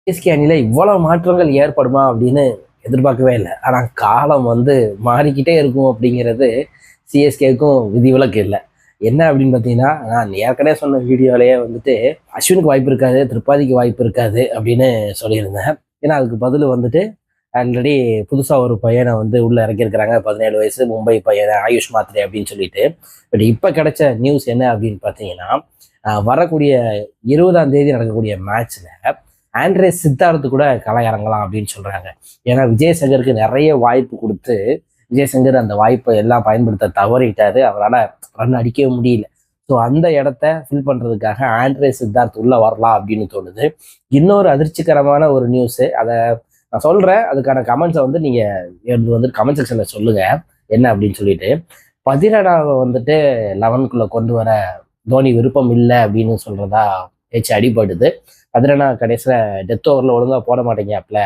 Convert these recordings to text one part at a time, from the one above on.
CSK அணியில் இவ்வளோ மாற்றங்கள் ஏற்படுமா அப்படின்னு எதிர்பார்க்கவே இல்லை. ஆனால் காலம் மாறிக்கிட்டே இருக்கும் அப்படிங்கிறது சிஎஸ்கேக்கும் விதிவிலக்கு இல்லை. என்ன அப்படின்னு பார்த்தீங்கன்னா, நான் ஏற்கனவே சொன்ன வீடியோலேயே அஸ்வினுக்கு வாய்ப்பு இருக்காது, திரிபாதிக்கு வாய்ப்பு இருக்காது அப்படின்னு சொல்லியிருந்தேன். ஏன்னா அதுக்கு பதில் ஆல்ரெடி புதுசாக ஒரு பையனை உள்ளே இறக்கியிருக்கிறாங்க. 17 வயசு மும்பை பையனை ஆயுஷ் மாத்ரே அப்படின்னு சொல்லிட்டு. பட் இப்போ கிடைச்ச நியூஸ் என்ன அப்படின்னு பார்த்தீங்கன்னா, வரக்கூடிய 20ஆம் தேதி நடக்கக்கூடிய மேட்ச்சில் ஆண்ட்ரே சித்தார்த்து கூட களை இறங்கலாம் அப்படின்னு சொல்கிறாங்க. ஏன்னா விஜய் சங்கருக்கு நிறைய வாய்ப்பு கொடுத்து விஜய் சங்கர் அந்த வாய்ப்பை எல்லாம் பயன்படுத்த தவறிட்டாரு. அவரால் ரன் அடிக்கவே முடியல. ஸோ அந்த இடத்த ஃபில் பண்ணுறதுக்காக ஆண்ட்ரே சித்தார்த் உள்ளே வரலாம் அப்படின்னு தோணுது. இன்னொரு அதிர்ச்சிகரமான ஒரு நியூஸு, அதை நான் சொல்கிறேன். அதுக்கான கமெண்ட்ஸை நீங்கள் கமெண்ட் செக்ஷனில் சொல்லுங்கள் என்ன அப்படின்னு சொல்லிட்டு. பதிரடாவை 11க்குள்ளே கொண்டு வர தோனி விருப்பம் இல்லை அப்படின்னு சொல்கிறதா பேச்சு அடிபடுது. பதிரனா கடைசியில் டெத் ஓவரில் ஒழுங்காக போட மாட்டேங்காப்ல,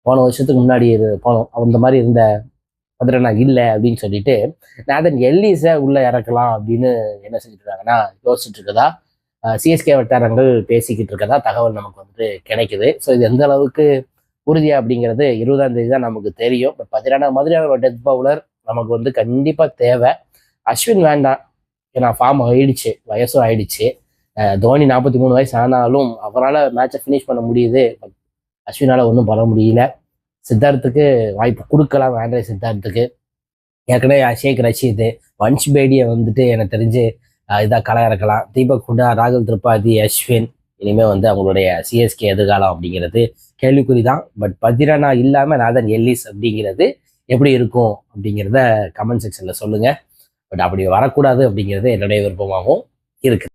போன வருஷத்துக்கு முன்னாடி போனோம் அந்த மாதிரி இருந்த பதிரனா இல்லை அப்படின்னு சொல்லிட்டு நாதன் எல்லிஸை உள்ளே இறக்கலாம் அப்படின்னு என்ன செஞ்சுட்டு இருக்காங்கன்னா யோசிச்சுட்டு இருக்கதா சிஎஸ்கே வட்டாரங்கள் பேசிக்கிட்டு இருக்கதா தகவல் நமக்கு கிடைக்குது. ஸோ இது எந்த அளவுக்கு உறுதியா அப்படிங்கிறது 20ஆம் தேதி தான் நமக்கு தெரியும். பட் பதிரனா மாதிரியான ஒரு டெத் பவுலர் நமக்கு கண்டிப்பாக தேவை. அஸ்வின் வேண்டாம், ஏன்னா ஃபார்ம் ஆயிடுச்சு, வயசும் ஆயிடுச்சு. தோனி 43 வயசு ஆனாலும் அவரால் மேட்சை ஃபினிஷ் பண்ண முடியுது. பட் அஸ்வினால் ஒன்றும் பண்ண முடியல. சித்தார்த்துக்கு வாய்ப்பு கொடுக்கலாம், ஆண்ட்ரே சித்தார்த்துக்கு. ஏற்கனவே ஷேக் ரஷீது, வன்ஷ் பேடியை எனக்கு தெரிஞ்சு இதாக களை இறக்கலாம். தீபக் ஹுடா, ராகுல் திரிபாதி, அஸ்வின் இனிமேல் அவங்களுடைய சிஎஸ்கே எதிர்காலம் அப்படிங்கிறது கேள்விக்குறி தான். பட் பதிரனா இல்லாமல் நாதன் எல்லிஸ் அப்படிங்கிறது எப்படி இருக்கும் அப்படிங்கிறத கமெண்ட் செக்ஷனில் சொல்லுங்கள். பட் அப்படி வரக்கூடாது அப்படிங்கிறது என்னுடைய விருப்பமாகவும் இருக்குது.